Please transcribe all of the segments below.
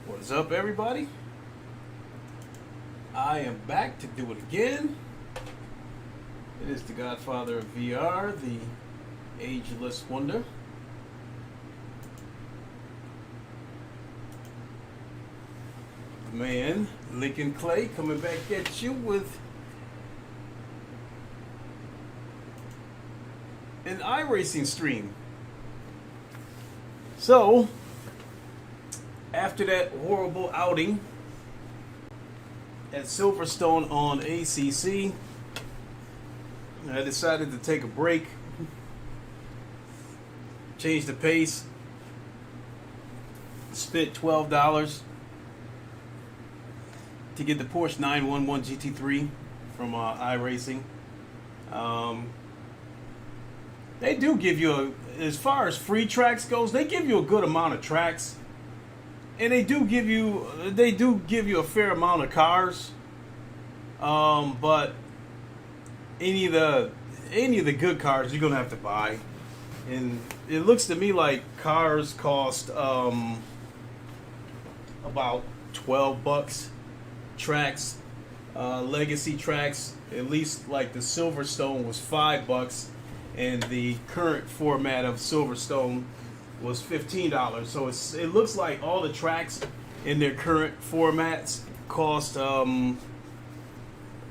What's up, everybody? I am back to do it again. It is the Godfather of VR, the ageless wonder. Man, Lincoln Clay coming back at you with an iRacing stream. So, after that horrible outing at Silverstone on ACC, I decided to take a break, change the pace, spent $12 to get the Porsche 911 GT3 from Iracing. They do give you, as far as free tracks goes, they give you a good amount of tracks, and they do give you a fair amount of cars. But any of the good cars you're gonna have to buy, and it looks to me like cars cost about $12. Tracks, legacy tracks, at least like the Silverstone was $5, and the current format of Silverstone was $15. So it looks like all the tracks in their current formats cost about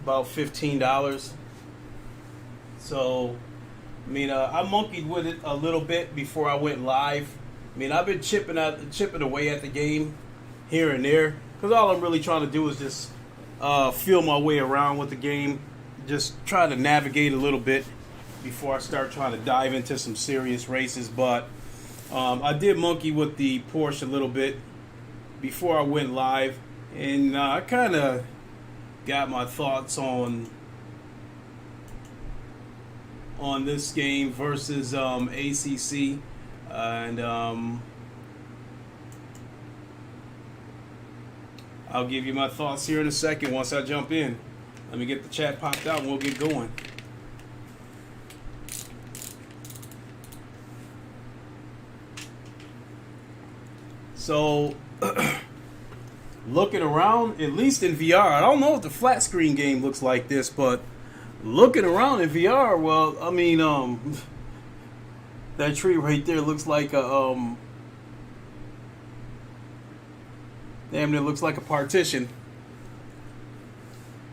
$15. So I mean, I monkeyed with it a little bit before I went live. I mean, I've been chipping away at the game here and there, because all I'm really trying to do is just feel my way around with the game, just try to navigate a little bit before I start trying to dive into some serious races. But I did monkey with the Porsche a little bit before I went live, and I kind of got my thoughts on this game versus ACC, and I'll give you my thoughts here in a second once I jump in. Let me get the chat popped out and we'll get going. So, looking around, at least in VR, I don't know if the flat screen game looks like this, but looking around in VR, well, I mean, that tree right there looks like a, damn, it looks like a partition.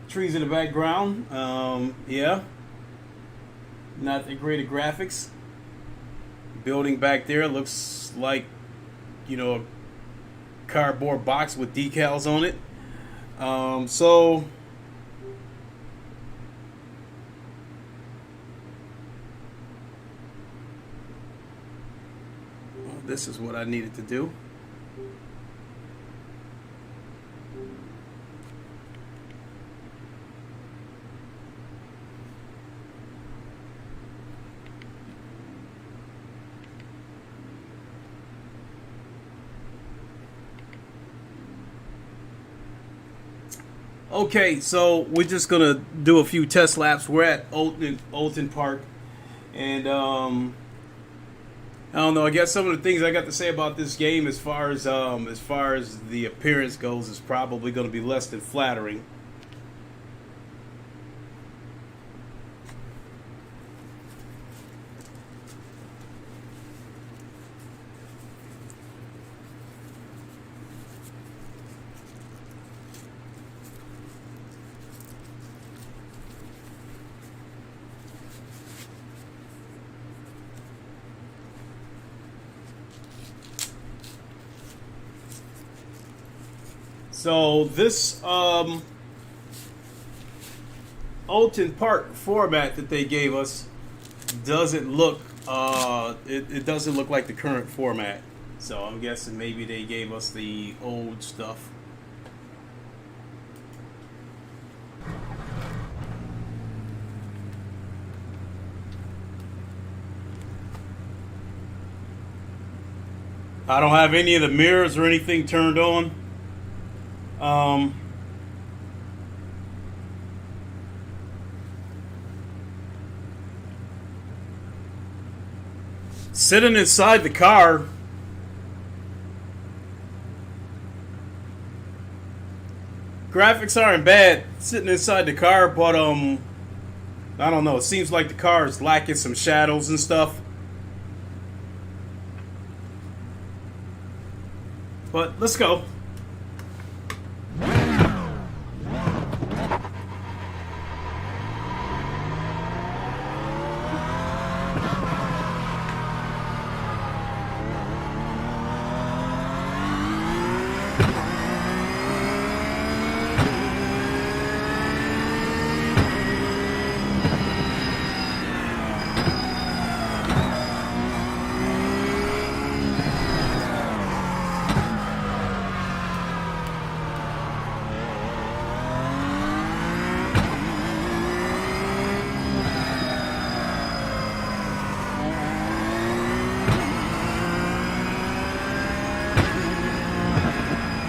Trees in the background. Yeah. Not the great graphics. Building back there looks like, you know, a cardboard box with decals on it. So this is what I needed to do. Okay, so we're just gonna do a few test laps. We're at Olton Park, and I don't know. I guess some of the things I got to say about this game, as far as the appearance goes, is probably going to be less than flattering. So this Olton Park format that they gave us doesn't look it doesn't look like the current format. So I'm guessing maybe they gave us the old stuff. I don't have any of the mirrors or anything turned on. Sitting inside the car, graphics aren't bad sitting inside the car, but I don't know. It seems like the car is lacking some shadows and stuff. But let's go.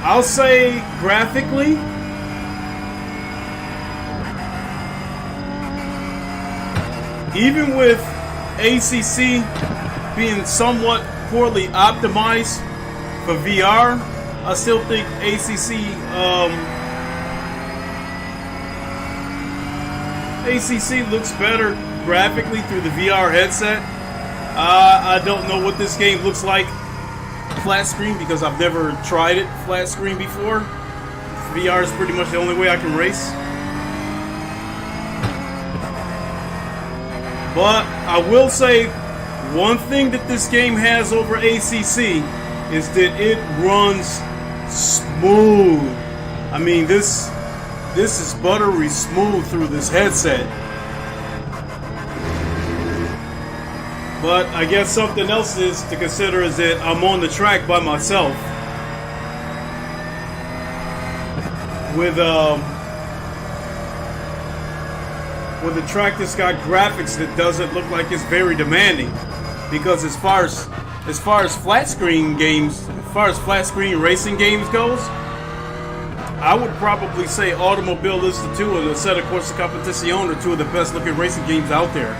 I'll say graphically, even with ACC being somewhat poorly optimized for VR, I still think ACC looks better graphically through the VR headset. I don't know what this game looks like flat screen because I've never tried it flat screen before. VR is pretty much the only way I can race. But I will say one thing that this game has over ACC is that it runs smooth. I mean, this is buttery smooth through this headset. But I guess something else is to consider is that I'm on the track by myself with a track that's got graphics that doesn't look like it's very demanding. Because as far as flat screen games, as far as flat screen racing games goes, I would probably say Automobile Institute and Assetto Corsa Competizione are two of the best looking racing games out there.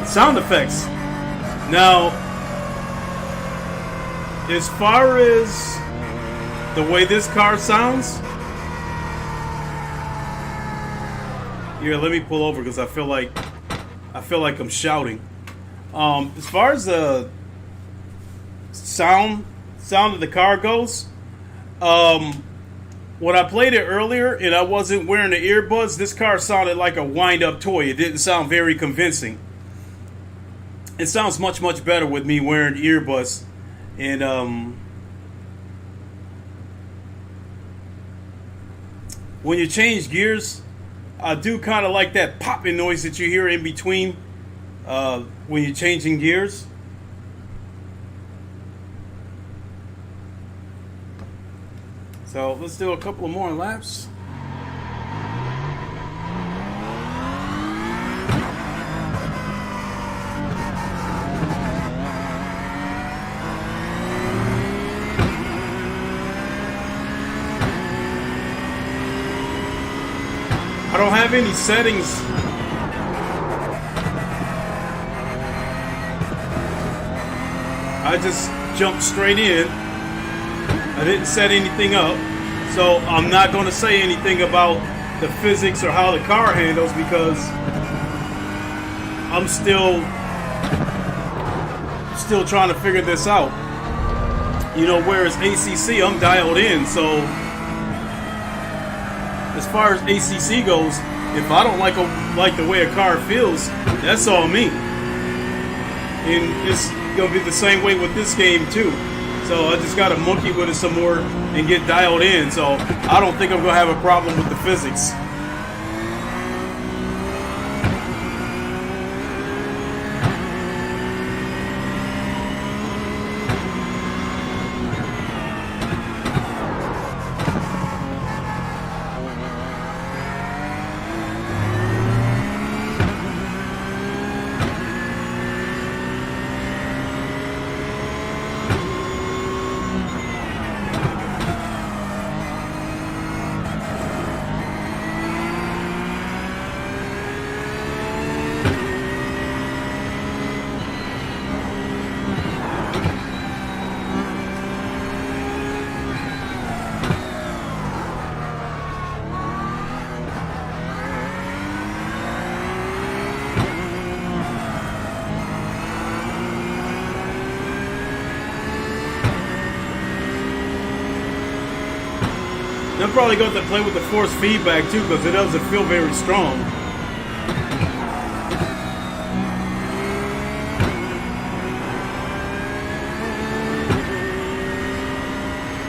Sound effects. Now, as far as the way this car sounds, here, let me pull over because I feel like I'm shouting. As far as the sound of the car goes, when I played it earlier and I wasn't wearing the earbuds, this car sounded like a wind-up toy. It didn't sound very convincing. It sounds much, much better with me wearing earbuds. And when you change gears, I do kind of like that popping noise that you hear in between when you're changing gears. So let's do a couple of more laps. I don't have any settings. I just jumped straight in. I didn't set anything up. So I'm not going to say anything about the physics or how the car handles because I'm still trying to figure this out. You know, whereas ACC, I'm dialed in, so as far as ACC goes, if I don't like the way a car feels, that's all me. And it's gonna be the same way with this game too. So I just gotta monkey with it some more and get dialed in. So I don't think I'm gonna have a problem with the physics. I'm probably going to play with the force feedback too, because it doesn't feel very strong.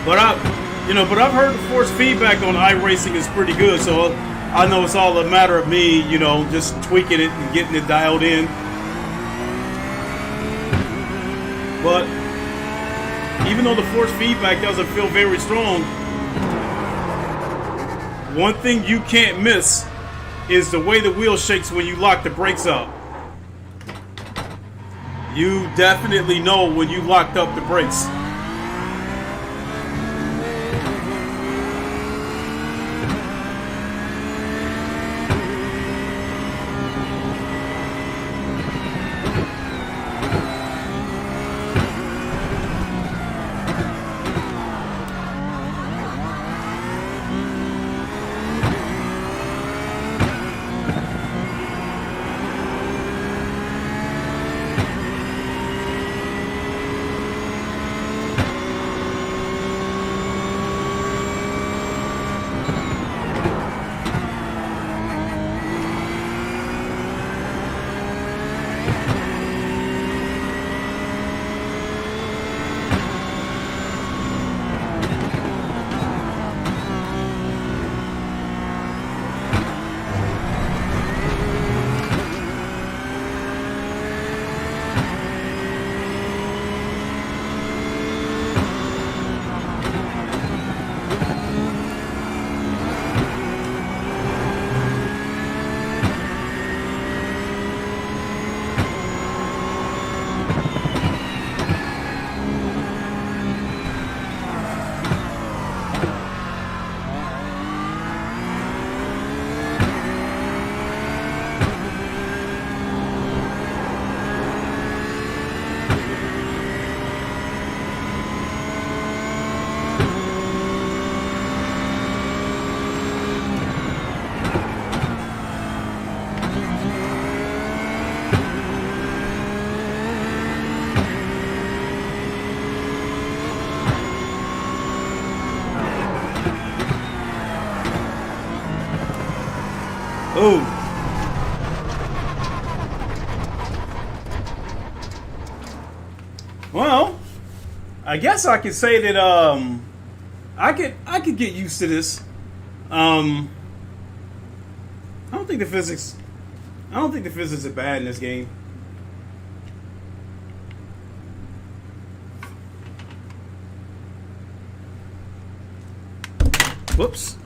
But I've heard the force feedback on iRacing is pretty good, so I know it's all a matter of me, just tweaking it and getting it dialed in. But even though the force feedback doesn't feel very strong, one thing you can't miss is the way the wheel shakes when you lock the brakes up. You definitely know when you locked up the brakes. Ooh. Well, I guess I could say that I could get used to this. I don't think the physics are bad in this game. Whoops.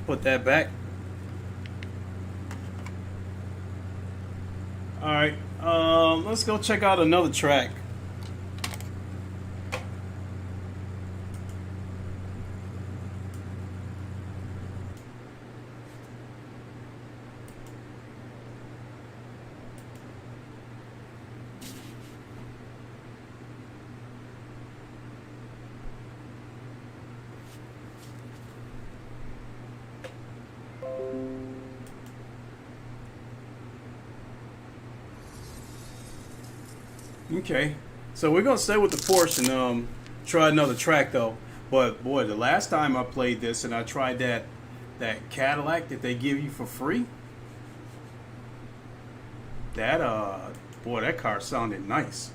Put that back. All right, let's go check out another track. Okay, so we're gonna stay with the Porsche and try another track though. But boy, the last time I played this and I tried that Cadillac that they give you for free, that boy, that car sounded nice.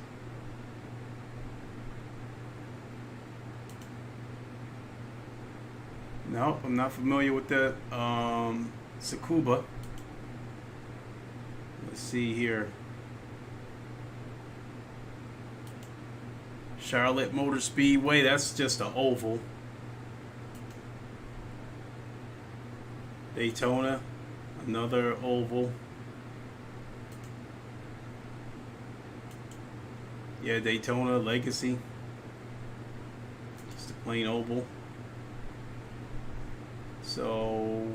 No, I'm not familiar with the Tsukuba. Let's see here. Charlotte Motor Speedway, that's just an oval. Daytona, another oval. Yeah, Daytona, Legacy. Just a plain oval. So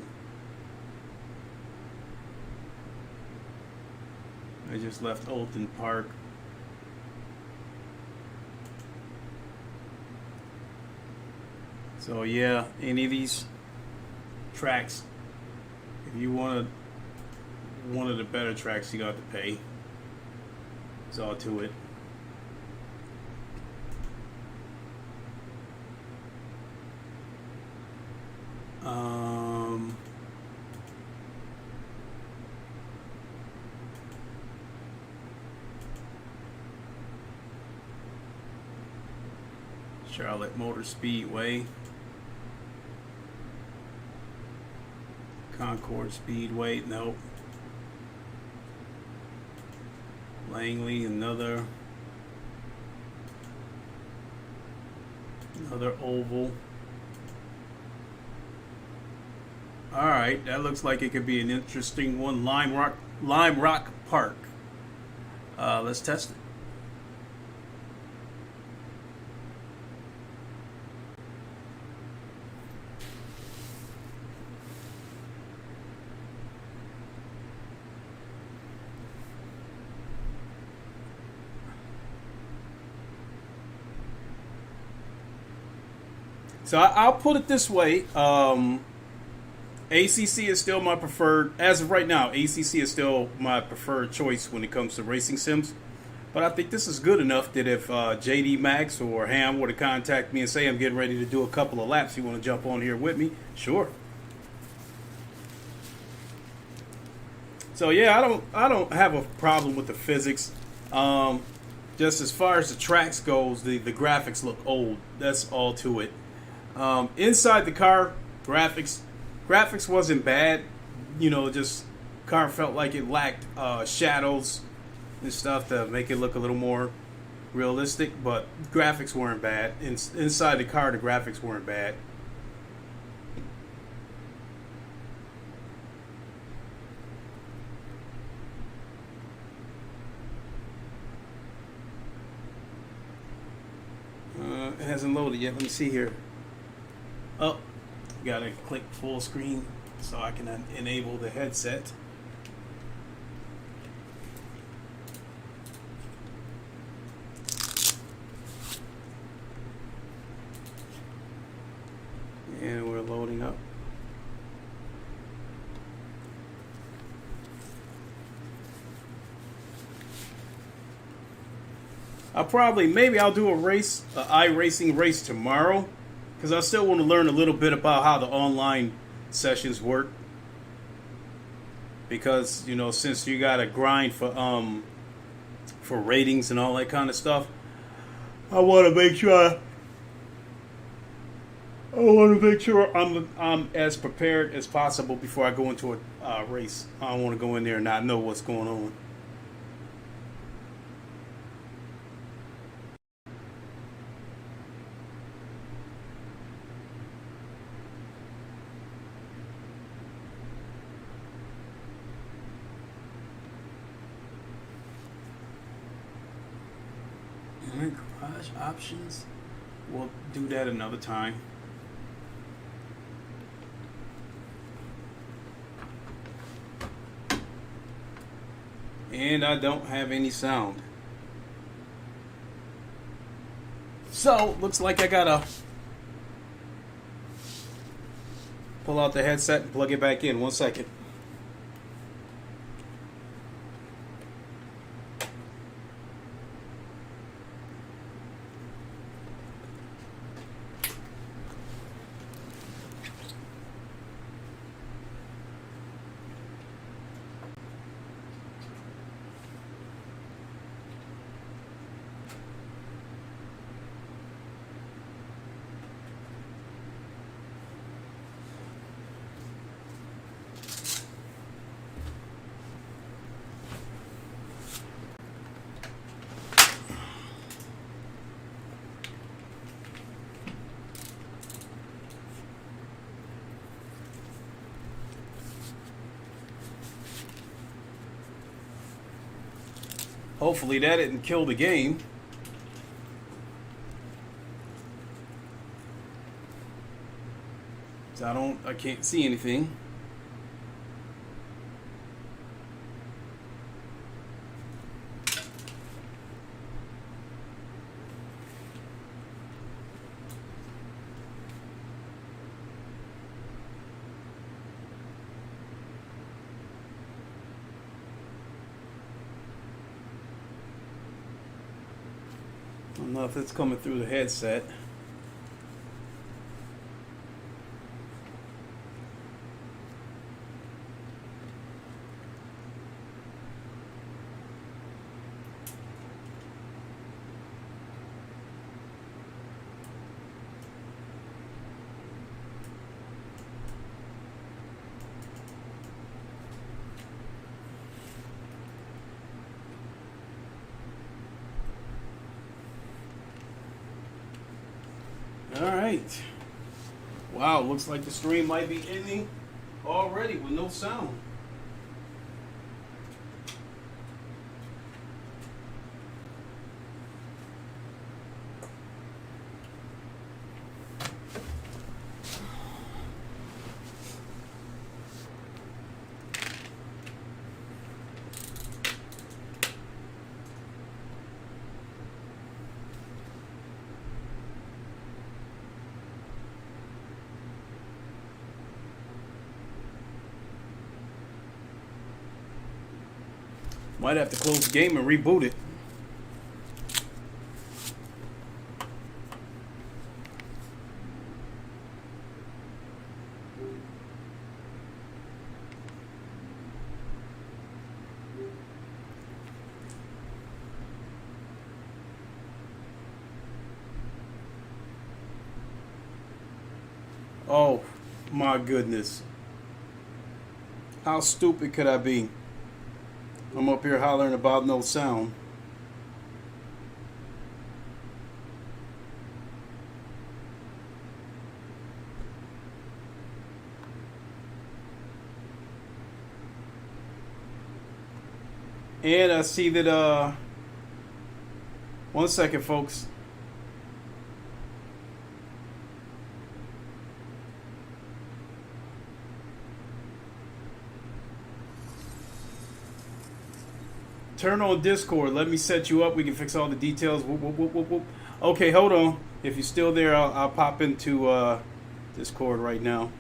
I just left Olton Park. So yeah, any of these tracks, if you want one of the better tracks, you got to pay. It's all to it. Charlotte Motor Speedway, Concord Speedway, nope. Langley, another oval. Alright, that looks like it could be an interesting one. Lime Rock Park. Let's test it. So I'll put it this way. ACC is still my preferred, as of right now, ACC is still my preferred choice when it comes to racing sims. But I think this is good enough that if JD Max or Ham were to contact me and say I'm getting ready to do a couple of laps, you want to jump on here with me? Sure. So yeah, I don't have a problem with the physics. Just as far as the tracks goes, the graphics look old. That's all to it. Inside the car, graphics wasn't bad. You know, just car felt like it lacked shadows and stuff to make it look a little more realistic, but graphics weren't bad. Inside the car, the graphics weren't bad. It hasn't loaded yet. Let me see here. Oh, gotta click full screen so I can enable the headset. And we're loading up. Maybe I'll do a race, an iRacing race tomorrow, because I still want to learn a little bit about how the online sessions work. Because, you know, since you gotta grind for ratings and all that kind of stuff, I want to make sure I'm as prepared as possible before I go into a race. I don't want to go in there and not know what's going on. Garage options. We'll do that another time. And I don't have any sound. So, looks like I gotta pull out the headset and plug it back in. 1 second. Hopefully that didn't kill the game. I can't see anything. I don't know if it's coming through the headset. All right. Wow, looks like the stream might be ending already with no sound. Might have to close the game and reboot it. Oh my goodness. How stupid could I be? I'm up here hollering about no sound. And I see that, one second, folks. Turn on Discord. Let me set you up. We can fix all the details. Whoop, whoop, whoop, whoop, whoop. Okay, hold on. If you're still there, I'll pop into Discord right now.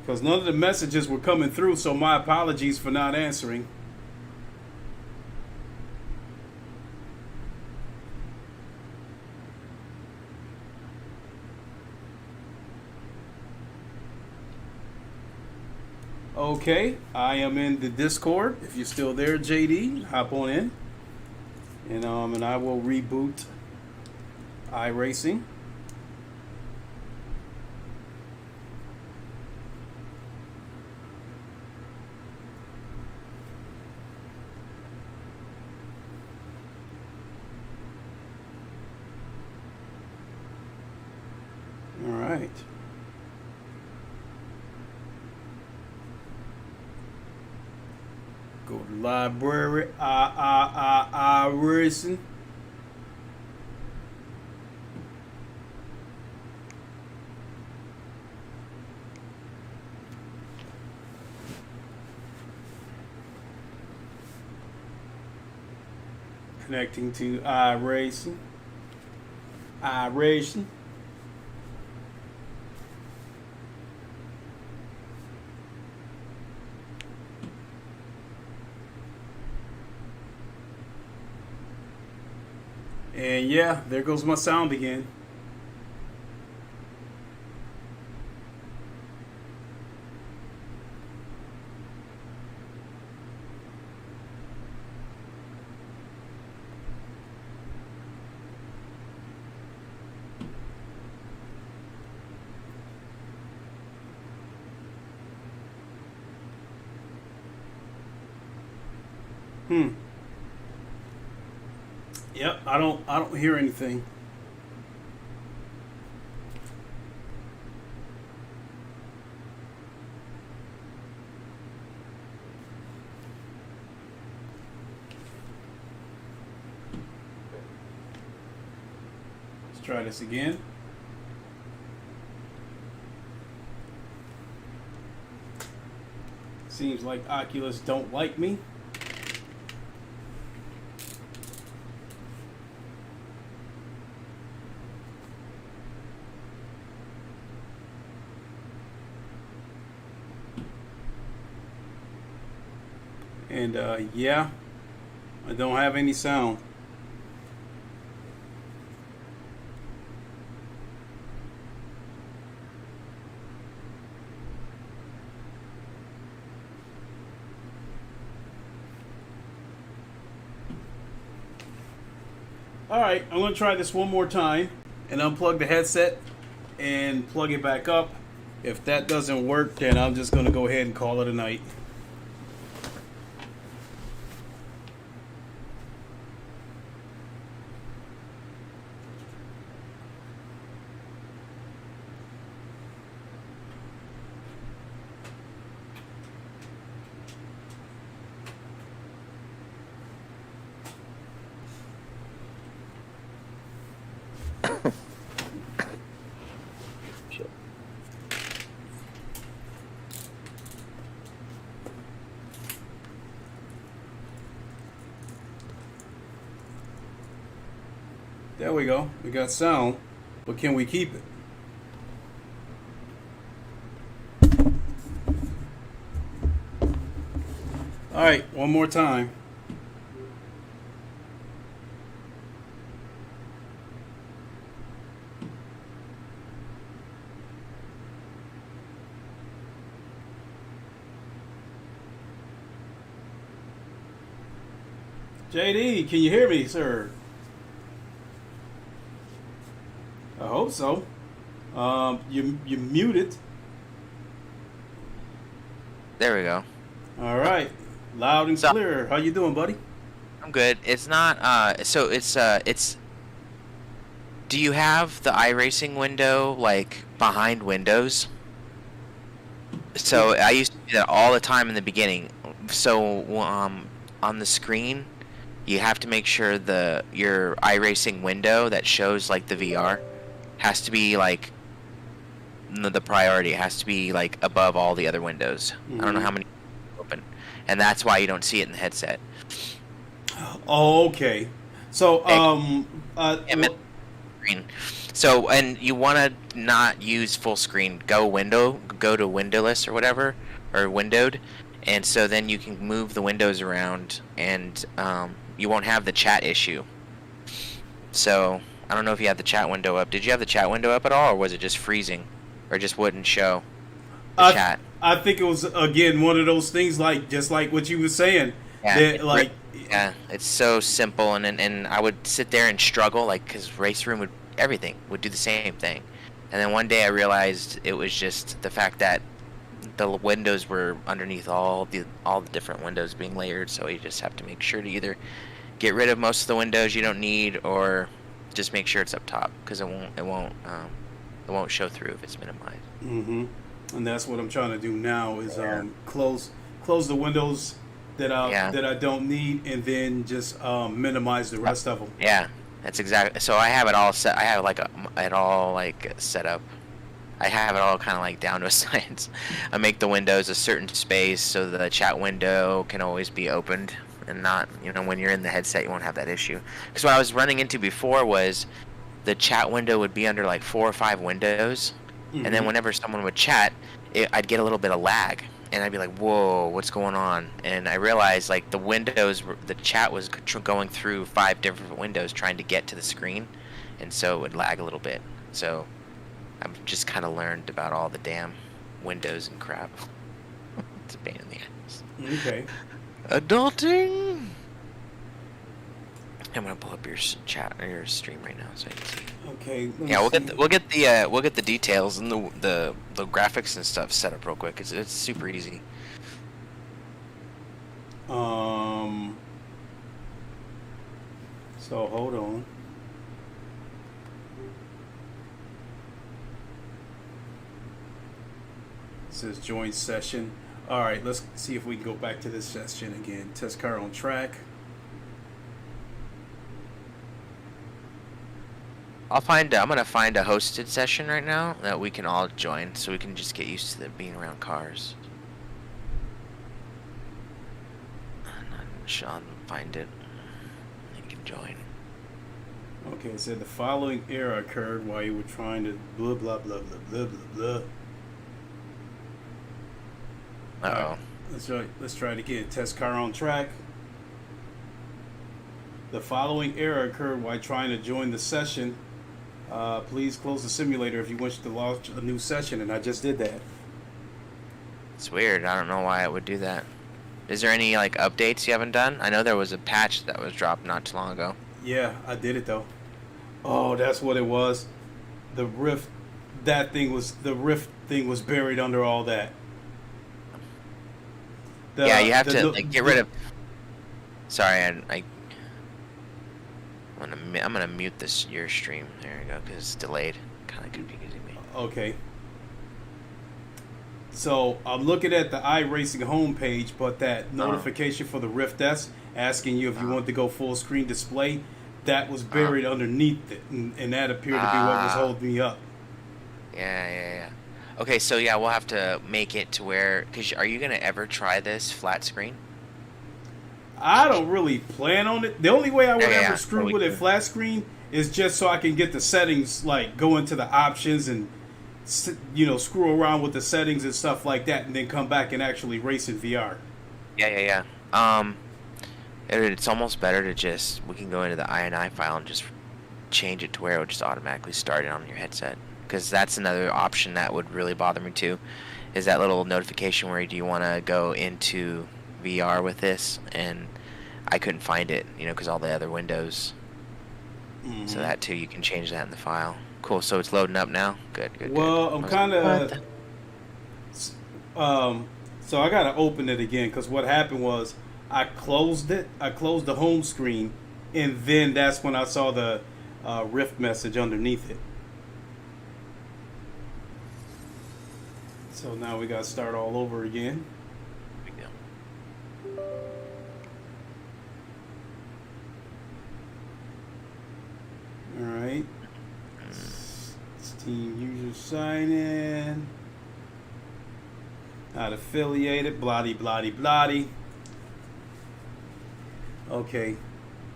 Because none of the messages were coming through, so my apologies for not answering. Okay, I am in the Discord. If you're still there, JD, hop on in. And I will reboot Iracing. All right. Go to library, Iracing. Connecting to Iracing. Iracing. And yeah, there goes my sound again. Yep, I don't hear anything. Let's try this again. Seems like Oculus don't like me. And yeah, I don't have any sound. Alright, I'm going to try this one more time and unplug the headset and plug it back up. If that doesn't work, then I'm just going to go ahead and call it a night. There we go. We got sound, but can we keep it? All right, one more time. JD, can you hear me, sir? I hope so. You muted. There we go. All right, loud and clear. How you doing, buddy? I'm good. It's not. So it's. Do you have the iRacing window like behind Windows? So I used to do that all the time in the beginning. So on the screen, you have to make sure your iRacing window that shows like the VR has to be like the priority. It has to be like above all the other windows. I don't know how many open, and that's why you don't see it in the headset. Oh, okay. So screen. So and you want to not use full screen. Go to windowless or whatever, or windowed, and so then you can move the windows around, and you won't have the chat issue. So I don't know if you had the chat window up. Did you have the chat window up at all, or was it just freezing, or just wouldn't show the chat? I think it was again one of those things just like what you were saying. Yeah, yeah, it's so simple, and I would sit there and struggle, like, because Race Room everything would do the same thing, and then one day I realized it was just the fact that the windows were underneath all the different windows being layered, so you just have to make sure to either get rid of most of the windows you don't need, or just make sure it's up top, because it won't show through if it's minimized. Mm-hmm. And that's what I'm trying to do now is close the windows that I don't need, and then just minimize the rest of them. Yeah, that's exactly. So I have it all set. I have it all set up. I have it all kind of like down to a science. I make the windows a certain space so the chat window can always be opened, and not, when you're in the headset you won't have that issue. Because what I was running into before was the chat window would be under like 4 or 5 windows, and then whenever someone would chat, I'd get a little bit of lag, and I'd be like, whoa, what's going on? And I realized like the chat was going through 5 different windows trying to get to the screen, and so it would lag a little bit. So I've just kind of learned about all the damn windows and crap. It's a pain in the ass. Okay. Adulting. I'm gonna pull up your chat or your stream right now so you can see. Okay. Yeah, we'll get the details and the graphics and stuff set up real quick. It's super easy. So hold on. It says join session. All right, let's see if we can go back to this session again. Test car on track. I'm gonna find a hosted session right now that we can all join, so we can just get used to being around cars. And Sean, find it. You can join. Okay, it said the following error occurred while you were trying to blah blah blah blah blah blah blah. Uh-oh. Let's try it again. Test car on track. The following error occurred while trying to join the session. Please close the simulator if you wish to launch a new session, and I just did that. It's weird. I don't know why it would do that. Is there any updates you haven't done? I know there was a patch that was dropped not too long ago. Yeah, I did it though. Oh, that's what it was. The Rift thing was buried under all that. Yeah, you have to get rid of. Sorry, I'm gonna mute your stream. There you go, because it's delayed. Kind of confusing me. Okay. So I'm looking at the iRacing homepage, but that notification for the Rift S asking you if you want to go full screen display, that was buried underneath it, and that appeared to be what was holding me up. Yeah. Okay, so yeah, we'll have to make it to where. Cause are you gonna ever try this flat screen? I don't really plan on it. The only way I would ever screw with a flat screen is just so I can get the settings, like go into the options and screw around with the settings and stuff like that, and then come back and actually race in VR. Yeah. It's almost better to just, we can go into the INI file and just change it to where it would just automatically start it on your headset. Because that's another option that would really bother me too, is that little notification where do you want to go into VR with this, and I couldn't find it, because all the other windows. Mm-hmm. So that too, you can change that in the file. Cool, so it's loading up now? Good. Well, I'm kind of... so I got to open it again, because what happened was I closed it. I closed the home screen, and then that's when I saw the Rift message underneath it. So now we got to start all over again. Big deal. All right. Steam user sign in. Not affiliated. Bloody. Okay.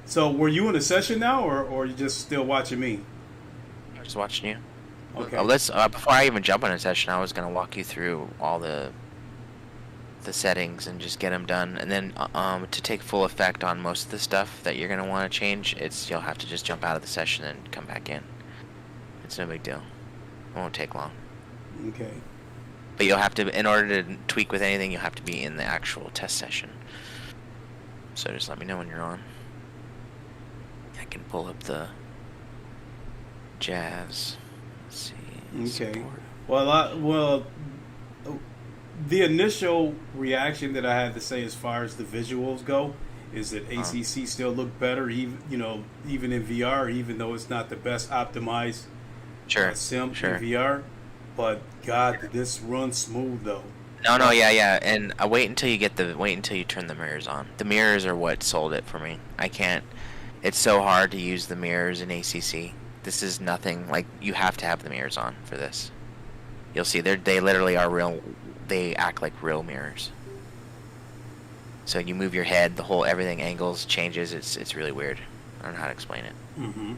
So were you in a session now, or are you just still watching me? I'm just watching you. Okay. Let's before I even jump on a session, I was gonna walk you through all the settings and just get them done, and then to take full effect on most of the stuff that you're gonna want to change, you'll have to just jump out of the session and come back in. It's no big deal. It won't take long. Okay. But you'll have to, in order to tweak with anything, you'll have to be in the actual test session. So just let me know when you're on. I can pull up the Jazz. Let's see. Okay. Support. Well, the initial reaction that I had to say as far as the visuals go is that ACC still look better, even in VR, even though it's not the best optimized sim in VR. But God, did this run smooth though? No, yeah, and wait until you turn the mirrors on. The mirrors are what sold it for me. I can't. It's so hard to use the mirrors in ACC. This is nothing like, you have to have the mirrors on for this. You'll see they literally are real. They act like real mirrors. So you move your head, everything angles changes. It's really weird. I don't know how to explain it. Mm-hmm.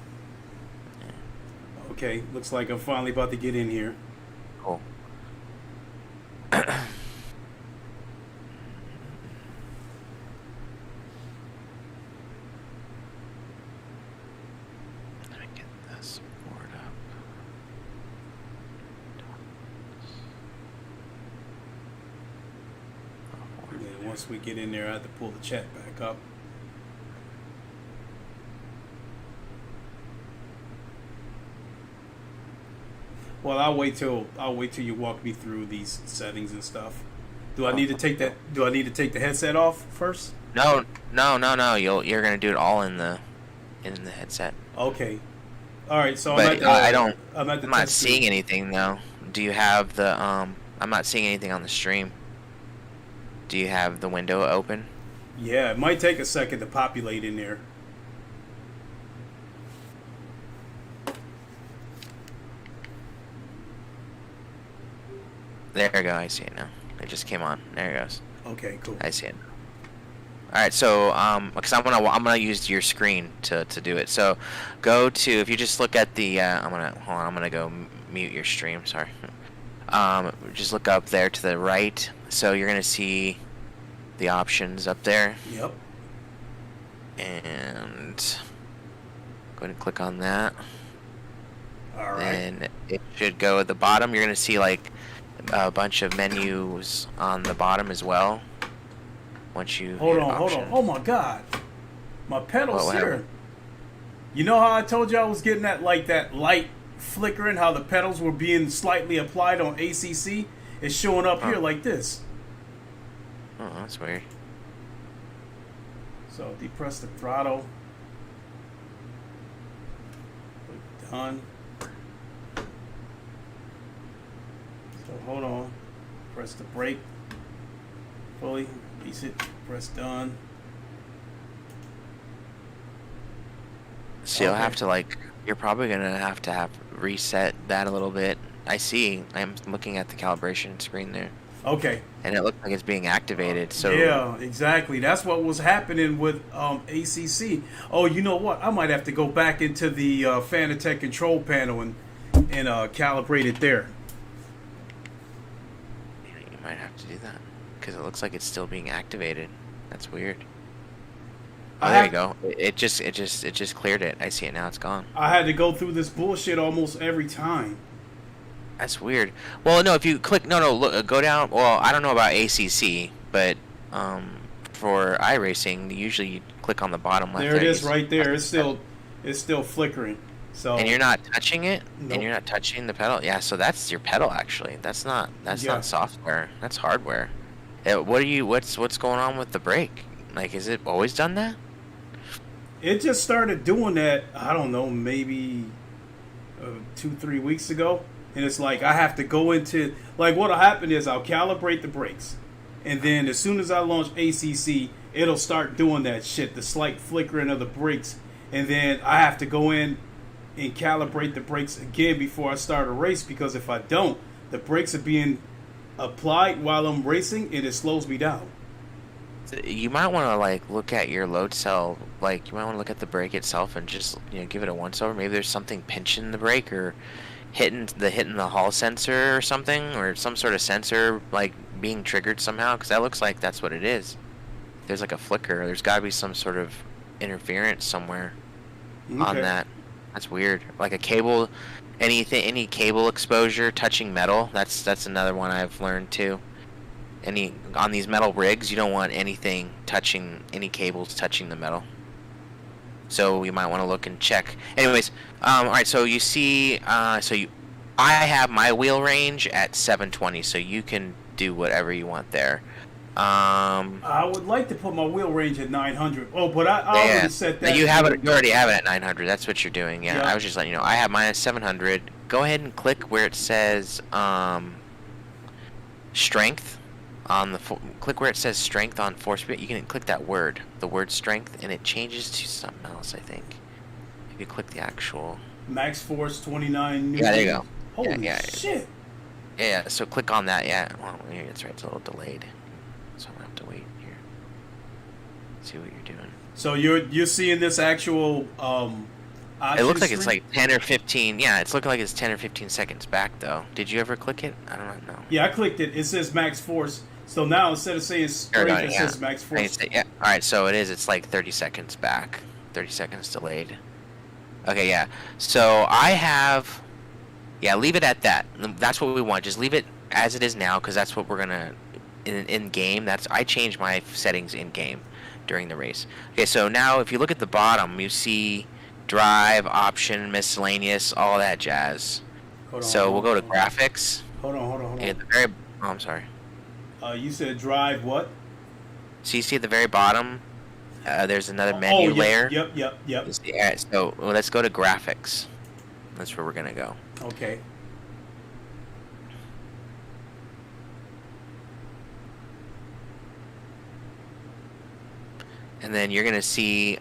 Yeah. Okay, looks like I'm finally about to get in here. Cool. Let me get this board up. Yeah, once we get in there, I have to pull the chat back up. Well, I'll wait till you walk me through these settings and stuff. Do I need to take the headset off first? No. You're gonna do it all in the headset. Okay. All right. So but I'm not seeing anything though. Do you have the I'm not seeing anything on the stream. Do you have the window open? Yeah, it might take a second to populate in there. There we go. I see it now. It just came on. There it goes. Okay, cool. I see it. All right, so because I'm gonna use your screen to do it. So go to, if you just look at the I'm gonna go mute your stream. Sorry. Just look up there to the right. So you're gonna see the options up there. Yep. And go ahead and click on that. All right. And it should go at the bottom. You're gonna see like a bunch of menus on the bottom as well. Once you hold on. Oh my God, my pedals here. Happened? You know how I told you I was getting that light flickering? How the pedals were being slightly applied on ACC? It's showing up here like this. Oh, that's weird. So depress the throttle. Done. So hold on. Press the brake. Fully. Release it. Press done. So you'll have to you're probably gonna have to reset that a little bit. I'm looking at the calibration screen there. Okay. And it looks like it's being activated. So yeah, exactly. That's what was happening with ACC. Oh, you know what? I might have to go back into the Fanatec control panel and calibrate it there. you might have to do that because it looks like it's still being activated. That's weird. Oh, there you go. It just cleared it. I see it now. It's gone. I had to go through this bullshit almost every time. That's weird. Well, no, if you click, look, go down. Well, I don't know about ACC, but for iRacing, usually you click on the bottom left. There it is, right there. It's still flickering. So. And you're not touching it, nope. And you're not touching the pedal. Yeah, so that's your pedal actually. That's not software. That's hardware. What's going on with the brake? Like, is it always done that? It just started doing that. I don't know, maybe 2-3 weeks ago. And it's like I have to go into, like, what'll happen is I'll calibrate the brakes, and then as soon as I launch ACC, it'll start doing that shit, the slight flickering of the brakes, and then I have to go in and calibrate the brakes again before I start a race, because if I don't, the brakes are being applied while I'm racing, and it slows me down. You might want to, like, look at your load cell, like, you might want to look at the brake itself and just, give it a once over. Maybe there's something pinching the brake or hitting the hall sensor or something, or some sort of sensor like being triggered somehow, because that looks like that's what it is. There's like a flicker. There's got to be some sort of interference somewhere on that. That's weird. Like a cable, any cable exposure touching metal. That's another one I've learned too. On these metal rigs, you don't want any cables touching the metal. So you might want to look and check. Anyways, all right. So you see, I have my wheel range at 720, so you can do whatever you want there. I would like to put my wheel range at 900. Oh, but I already set that. You already have it at 900. That's what you're doing. Yeah. I was just letting you know. I have mine at 700. Go ahead and click where it says strength. Click where it says strength on force. You can click that word, the word strength, and it changes to something else, I think. If you click the actual max force 29 newtons. Yeah, there you go. Holy shit. Yeah, so click on that. Yeah, well, here, that's right. It's a little delayed, so I'm gonna have to wait here. See what you're doing. So you're seeing this actual it looks like it's like 10 or 15. Yeah, it's looking like it's 10 or 15 seconds back though. Did you ever click it? I don't know. Yeah, I clicked it. It says max force. So now instead of saying strength, it says max force. Yeah. All right, so it is. It's like 30 seconds back. 30 seconds delayed. Okay, yeah. So I have. Yeah, leave it at that. That's what we want. Just leave it as it is now, because that's what we're gonna in game. I changed my settings in game during the race. Okay, so now if you look at the bottom, you see drive, option, miscellaneous, all that jazz. We'll go to graphics. Hold on. I'm sorry. You said drive what? So you see at the very bottom, there's another menu layer. Yep. So let's go to graphics. That's where we're gonna go. Okay. And then you're gonna see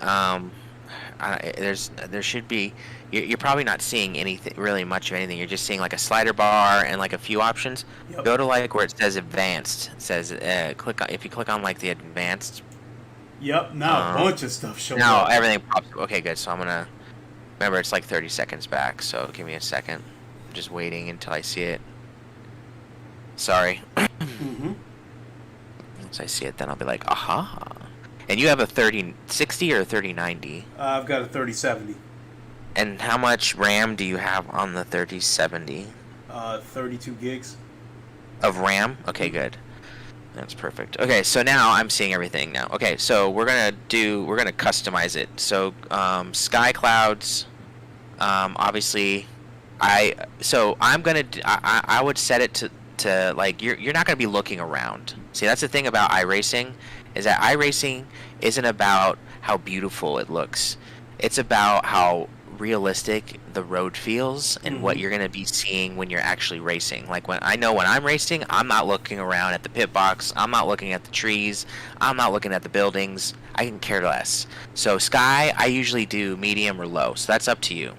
there should be. You're probably not seeing anything really much of anything. You're just seeing like a slider bar and like a few options. Yep. Go to like where it says advanced. It says if you click on like the advanced. Yep. Now a bunch of stuff shows up. Now everything pops up. Okay, good. So I'm gonna remember it's like 30 seconds back. So give me a second. I'm just waiting until I see it. Sorry. Once I see it, then I'll be like, aha. And you have a 3060 or a 3090? I've got a 3070. And how much RAM do you have on the 3070? 32 gigs. Of RAM? Okay, good. That's perfect. Okay, so now I'm seeing everything now. Okay, so we're gonna customize it. So sky clouds, obviously, I would set it to like you're not gonna be looking around. See, that's the thing about iRacing, is that iRacing isn't about how beautiful it looks. It's about how realistic the road feels and what you're going to be seeing when you're actually racing. Like when I'm racing, I'm not looking around at the pit box. I'm not looking at the trees. I'm not looking at the buildings. I can care less. So sky, I usually do medium or low. So that's up to you.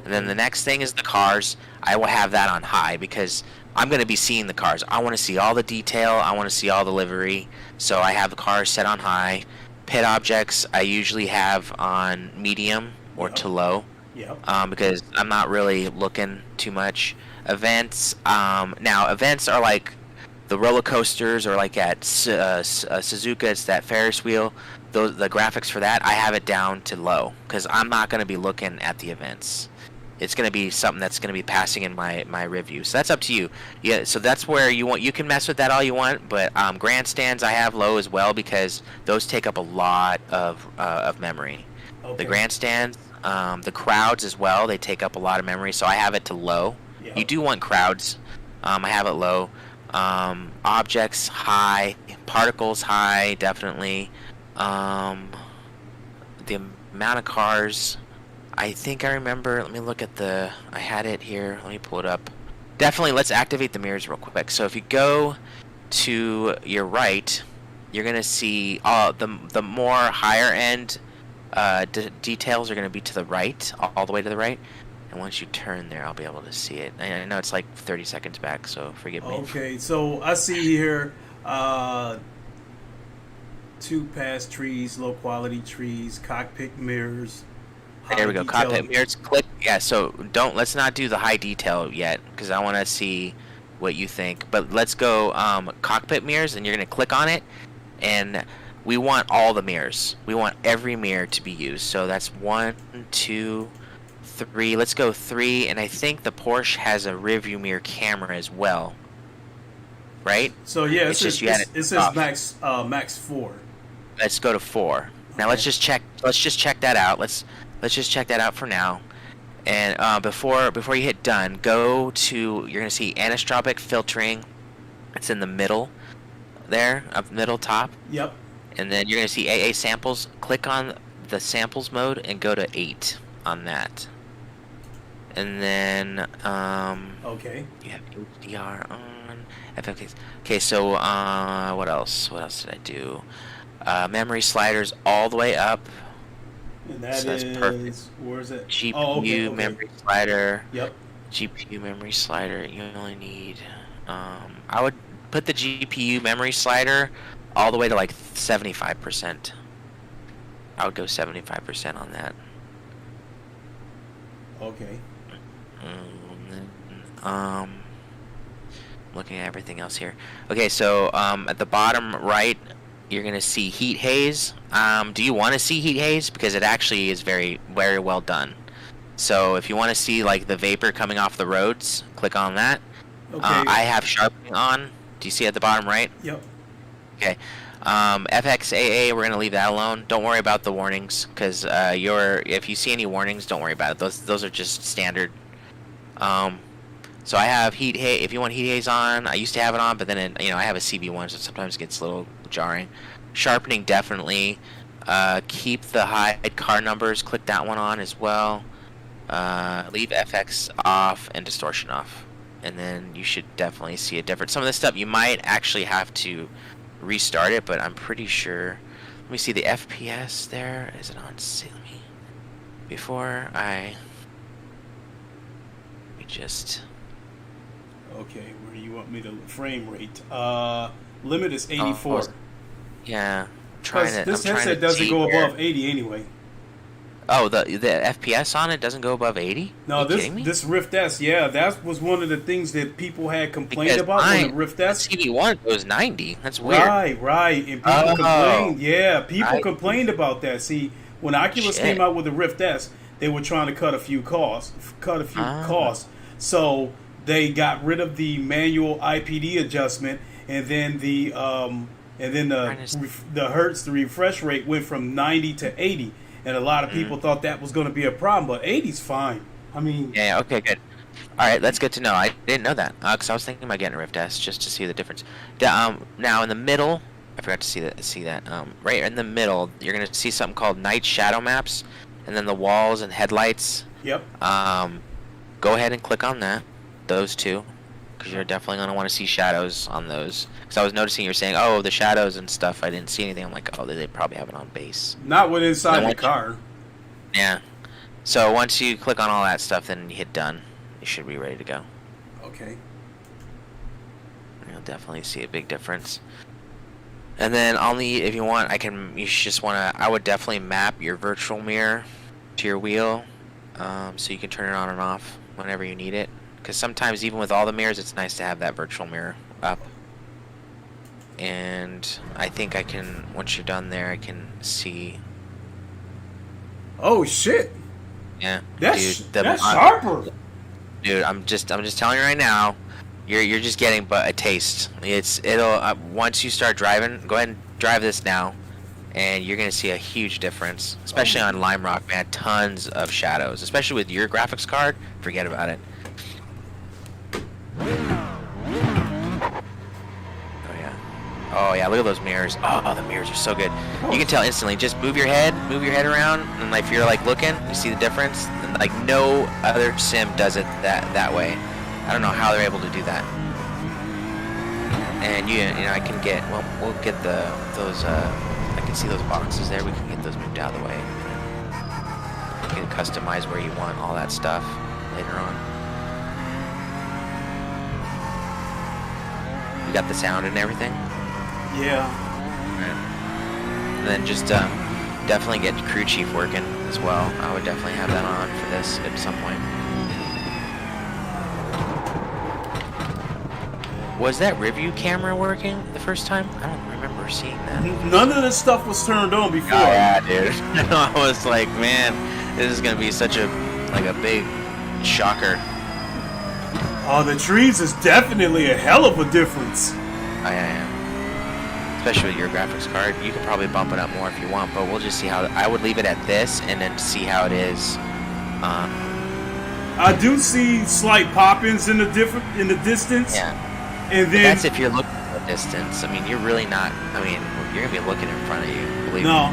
And then the next thing is the cars. I will have that on high because I'm going to be seeing the cars. I want to see all the detail. I want to see all the livery. So I have the cars set on high. Pit objects I usually have on medium or to low. Yep. Because I'm not really looking too much. Events. Now, events are like the roller coasters, or like at Suzuka, it's that Ferris wheel. The graphics for that, I have it down to low because I'm not going to be looking at the events. It's going to be something that's going to be passing in my review. So that's up to you. Yeah. So that's where you can mess with that all you want. But grandstands I have low as well because those take up a lot of memory. Okay. The grandstands, the crowds as well, they take up a lot of memory. So I have it to low. Yep. You do want crowds. I have it low. Objects high, particles high, definitely. The amount of cars, I think I remember. Let me look at I had it here. Let me pull it up. Definitely, let's activate the mirrors real quick. So if you go to your right, you're gonna see the more higher end details are gonna be to the right, all the way to the right. And once you turn there, I'll be able to see it. I know it's like 30 seconds back, so forgive me. Okay, so I see here 2 past trees, low quality trees, cockpit mirrors. There we go. Cockpit mirrors. Click. Yeah. So let's not do the high detail yet because I want to see what you think. But let's go cockpit mirrors, and you're gonna click on it, and we want all the mirrors. We want every mirror to be used. So that's 1, 2, 3. Let's go 3, and I think the Porsche has a rear view mirror camera as well. Right? So yeah, it says max 4. Let's go to 4. Okay. Now let's just check that out. Let's just check that out for now. And before you hit done, go to, you're gonna see anisotropic filtering. It's in the middle there, up middle top. Yep. And then you're gonna see AA samples. Click on the samples mode and go to 8 on that. And then okay. You have HDR on. FFX. Okay, so what else? What else did I do? Memory sliders all the way up. And that so that's perfect. Where is it? GPU okay. memory slider. Yep. GPU memory slider. You only need. I would put the GPU memory slider all the way to like 75%. I would go 75% on that. Okay. Looking at everything else here. Okay, so at the bottom right, you're gonna see heat haze. Do you want to see heat haze? Because it actually is very, very well done. So if you want to see like the vapor coming off the roads, click on that. Okay. I have sharpening on. Do you see at the bottom right? Yep. Okay. FXAA, we're gonna leave that alone. Don't worry about the warnings, because if you see any warnings, don't worry about it. Those are just standard. So I have heat haze. If you want heat haze on, I used to have it on, but then I have a CB1, so sometimes it gets a little jarring. Sharpening, definitely. Keep the hide car numbers. Click that one on as well. Leave FX off and distortion off, and then you should definitely see a difference. Some of this stuff you might actually have to restart it, but I'm pretty sure. Let me see the FPS there. Is it on? See, let me before I. Let me just. Okay, where do you want me to frame rate? Limit is 84. Yeah, this headset doesn't go above 80 anyway. Oh, the FPS on it doesn't go above 80? No, this Rift S, yeah, that was one of the things that people had complained about on the Rift S. CB1 goes 90. That's weird. Right, and people complained. Yeah, people complained about that. See, when Oculus came out with the Rift S, they were trying to cut a few costs. So they got rid of the manual IPD adjustment, and then the hertz, the refresh rate went from 90 to 80. And a lot of people thought that was going to be a problem, but 80's fine. I mean... Yeah, okay, good. All right, that's good to know. I didn't know that, because I was thinking about getting a Rift S just to see the difference. Now, in the middle, I forgot to see that. Right in the middle, you're going to see something called night shadow maps, and then the walls and headlights. Yep. Go ahead and click on that, those two, because you're definitely going to want to see shadows on those. Because I was noticing you were saying, oh, the shadows and stuff, I didn't see anything. I'm like, oh, they probably have it on base. Not with inside the car. Yeah. So once you click on all that stuff, then you hit done. You should be ready to go. Okay. You'll definitely see a big difference. And then I'll need, if you want, I would definitely map your virtual mirror to your wheel, so you can turn it on and off whenever you need it. Because sometimes, even with all the mirrors, it's nice to have that virtual mirror up. And I think I can, once you're done there, I can see. Oh shit! Yeah, that's dude, that's sharper. Dude, I'm just telling you right now. You're just getting but a taste. It'll once you start driving, go ahead and drive this now, and you're gonna see a huge difference, especially on Lime Rock, man. Tons of shadows, especially with your graphics card. Forget about it. Oh yeah, look at those mirrors. Oh, the mirrors are so good. You can tell instantly. Just move your head around, and if you're like looking, you see the difference. And, like no other sim does it that way. I don't know how they're able to do that. And you know, I can get, well, we'll get those. I can see those boxes there. We can get those moved out of the way. You can customize where you want all that stuff later on. You got the sound and everything. Yeah. Right. And then just definitely get crew chief working as well. I would definitely have that on for this at some point. Was that review camera working the first time? I don't remember seeing that. None of this stuff was turned on before. Oh, yeah, dude. I was like, man, this is gonna be such a big shocker. Oh, the trees is definitely a hell of a difference. Oh, yeah. Especially with your graphics card. You could probably bump it up more if you want, but we'll just see how... I would leave it at this and then see how it is. I do see slight pop-ins in the distance. Yeah. And then... But that's if you're looking at the distance. I mean, you're really not... I mean, you're going to be looking in front of you, believe me. No.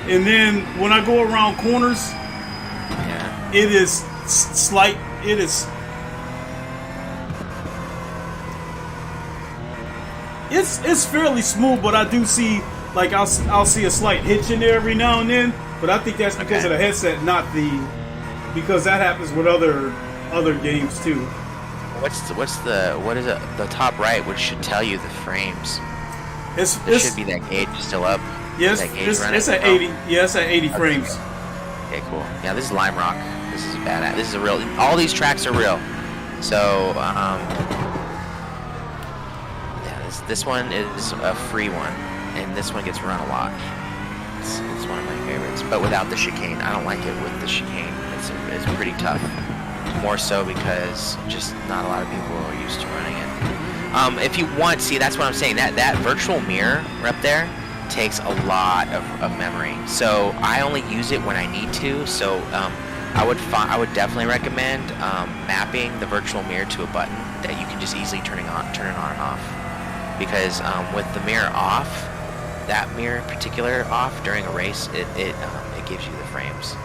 And then when I go around corners... Yeah. It is slight... It is... It's fairly smooth, but I do see, like, I'll see a slight hitch in there every now and then. But I think that's because of the headset, not the... Because that happens with other games, too. What is it? The top right, which should tell you the frames. It should be that gauge still up. Yes, it's at 80. Yeah, it's at 80 frames. Okay, cool. Yeah, this is Lime Rock. This is badass. This is a real... All these tracks are real. So, yeah, this one is a free one, and this one gets run a lot. It's one of my favorites, but without the chicane. I don't like it with the chicane. It's pretty tough. More so because just not a lot of people are used to running it. If you want, see, that's what I'm saying. That virtual mirror up there takes a lot of memory. So I only use it when I need to. So I would definitely recommend mapping the virtual mirror to a button that you can just easily turn it on and off. Because with the mirror off, that mirror in particular off during a race, it gives you the frames.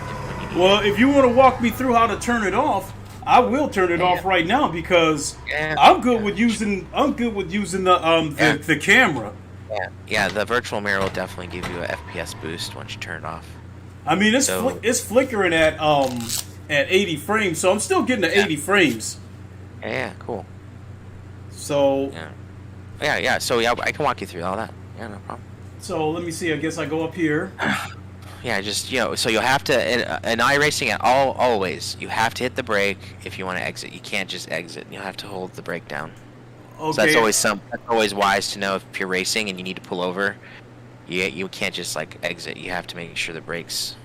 Well, if you want to walk me through how to turn it off, I will turn it off right now because I'm good with using the camera. Yeah, the virtual mirror will definitely give you an FPS boost once you turn it off. I mean, it's flickering at 80 frames, so I'm still getting the 80 frames. Yeah, cool. So yeah. So yeah, I can walk you through all that. Yeah, no problem. So let me see. I guess I go up here. Yeah, just, so you'll have to, in iRacing, always, you have to hit the brake if you want to exit. You can't just exit. You'll have to hold the brake down. Okay. So that's always wise to know if you're racing and you need to pull over. You can't just, like, exit. You have to make sure the brake's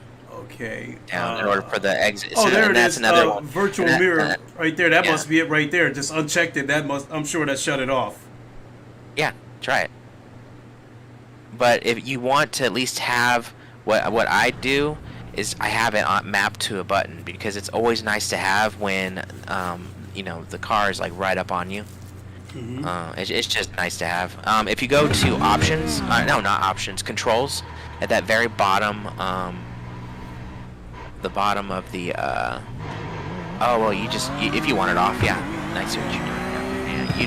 down in order for the exit. Oh, so, there it that's is. Another virtual mirror right there. That must be it right there. Just unchecked it. I'm sure that shut it off. Yeah, try it. But if you want to at least have... What I do is I have it mapped to a button because it's always nice to have when the car is like right up on you. Mm-hmm. It's just nice to have. If you go to options, not options, controls at that very bottom, the bottom of the. If you want it off, yeah, I see what you're doing.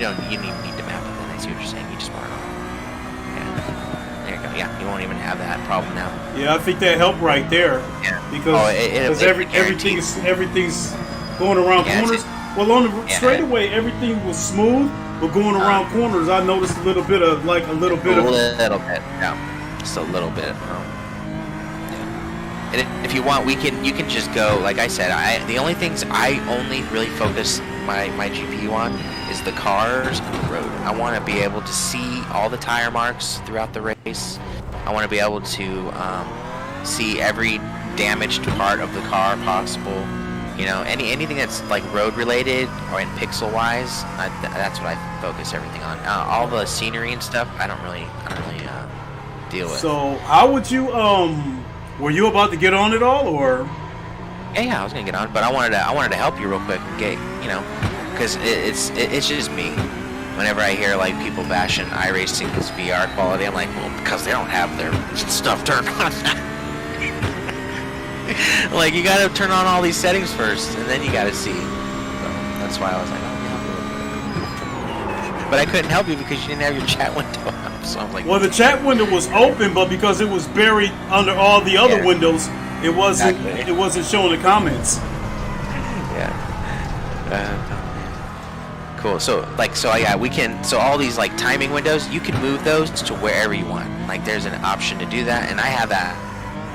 Yeah, you need to map it. Then I see what you're saying. You just want it off. Yeah, you won't even have that problem now. Yeah, I think that helped right there. Yeah. Because everything's going around corners. Well, on the straightaway, everything was smooth, but going around corners, I noticed a little bit of yeah, just a little bit. And if you want, you can just go. Like I said, the only things I only really focus my GPU on is the cars and the road. I want to be able to see all the tire marks throughout the race. I want to be able to see every damaged part of the car possible. You know, anything that's like road related or in pixel wise, that's what I focus everything on. All the scenery and stuff, I don't really deal with. So how would you were you about to get on it all, or? Yeah, I was gonna get on, but I wanted to help you real quick and get, you know, because it's just me. Whenever I hear like people bashing iRacing's VR quality, I'm like, well, because they don't have their stuff turned on. Like, you gotta turn on all these settings first, and then you gotta see. So that's why I was like, oh, but I couldn't help you because you didn't have your chat window up. So I'm like, well, the chat window was open, but because it was buried under all the other windows, it wasn't showing the comments. Yeah. Cool. So yeah, we can. So all these like timing windows, you can move those to wherever you want. Like, there's an option to do that, and I have that.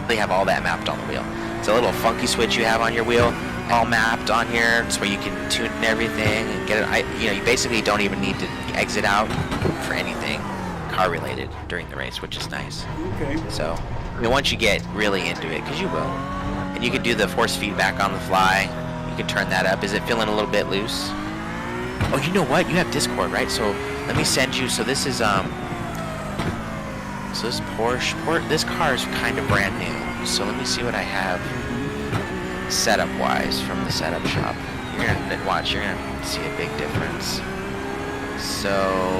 They have all that mapped on the wheel. It's a little funky switch you have on your wheel, all mapped on here. It's where you can tune everything and get it. You basically don't even need to exit out for anything car related during the race, which is nice. Okay. So, once you get really into it, because you will, and you can do the force feedback on the fly. You can turn that up. Is it feeling a little bit loose? Oh, you know what? You have Discord, right? So let me send you. So this is So this Porsche, this car is kind of brand new. So let me see what I have setup-wise from the setup shop. You're gonna watch. You're gonna see a big difference. So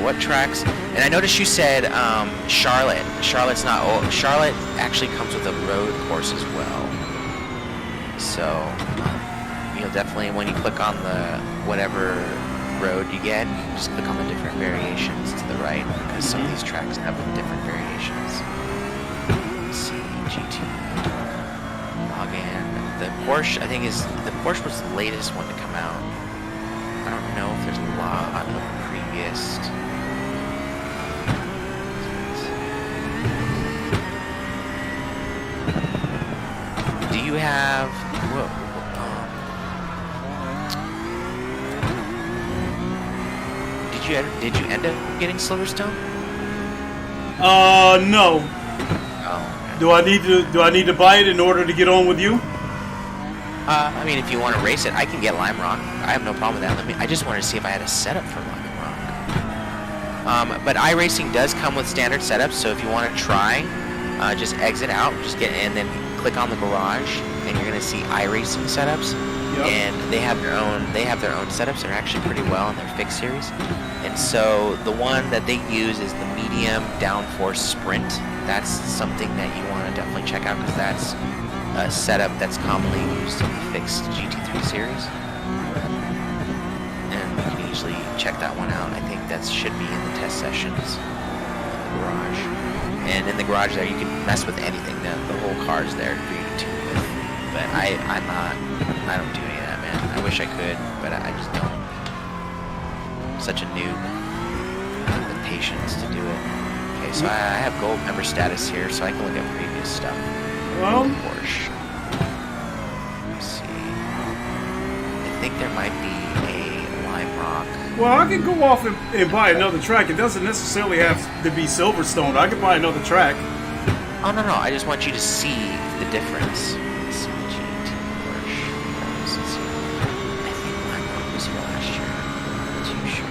what tracks? And I noticed you said Charlotte. Charlotte's not old. Charlotte actually comes with a road course as well. So you'll definitely, when you click on the whatever road you get, you just click on the different variations to the right, because some of these tracks have different variations. Let's see, GT, login. The Porsche, I think the Porsche was the latest one to come out. I don't know if there's a lot of previous. Do you have? Did you end up getting Silverstone? No. Oh. Okay. Do I need to buy it in order to get on with you? I mean, if you want to race it, I can get Lime Rock. I have no problem with that. I just wanted to see if I had a setup for Lime Rock. But iRacing does come with standard setups, so if you want to try, just exit out, and then click on the garage, and you're gonna see iRacing setups. Yep. And they have their own setups. They're actually pretty well in their fixed series. And so the one that they use is the medium downforce sprint. That's something that you want to definitely check out, because that's a setup that's commonly used in the fixed GT3 series. And you can easily check that one out. I think that should be in the test sessions in the garage. And in the garage there, you can mess with anything. The whole car is there for you to tune with. But I don't do any of that, man. I wish I could, but I just don't. I'm such a noob. I don't have the patience to do it. Okay, so I have gold member status here, so I can look at previous stuff. Well, Porsche. Let's see. I think there might be a Lime Rock. Well, I can go off and buy another track. It doesn't necessarily have to be Silverstone. I can buy another track. Oh, no. I just want you to see the difference. Let's see, GT Porsche. Let's see. I think Lime Rock was here last year. I'm not too sure.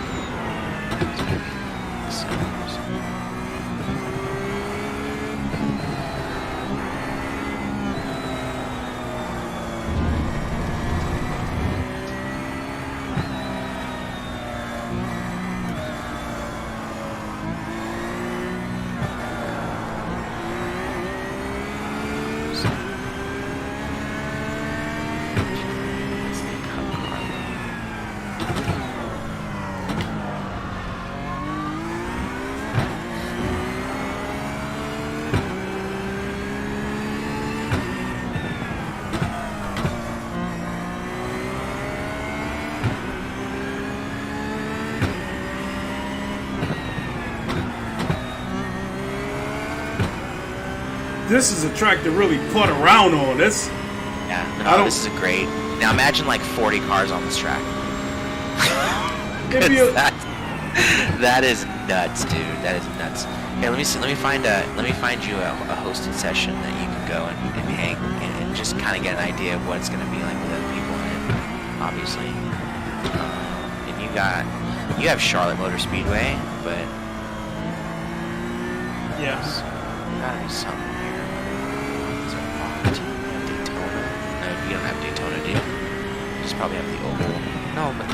this is a track to really putt around on. This. Yeah, no, this is great. Now imagine like 40 cars on this track. That is nuts, dude. That is nuts. Hey, let me find you a hosted session that you can go and hang and just kind of get an idea of what it's gonna be like with other people in it. Obviously, and you have Charlotte Motor Speedway, but yes, gotta be something here. Is there Daytona? No, you don't have Daytona, do you? You just probably have the Oval. No, but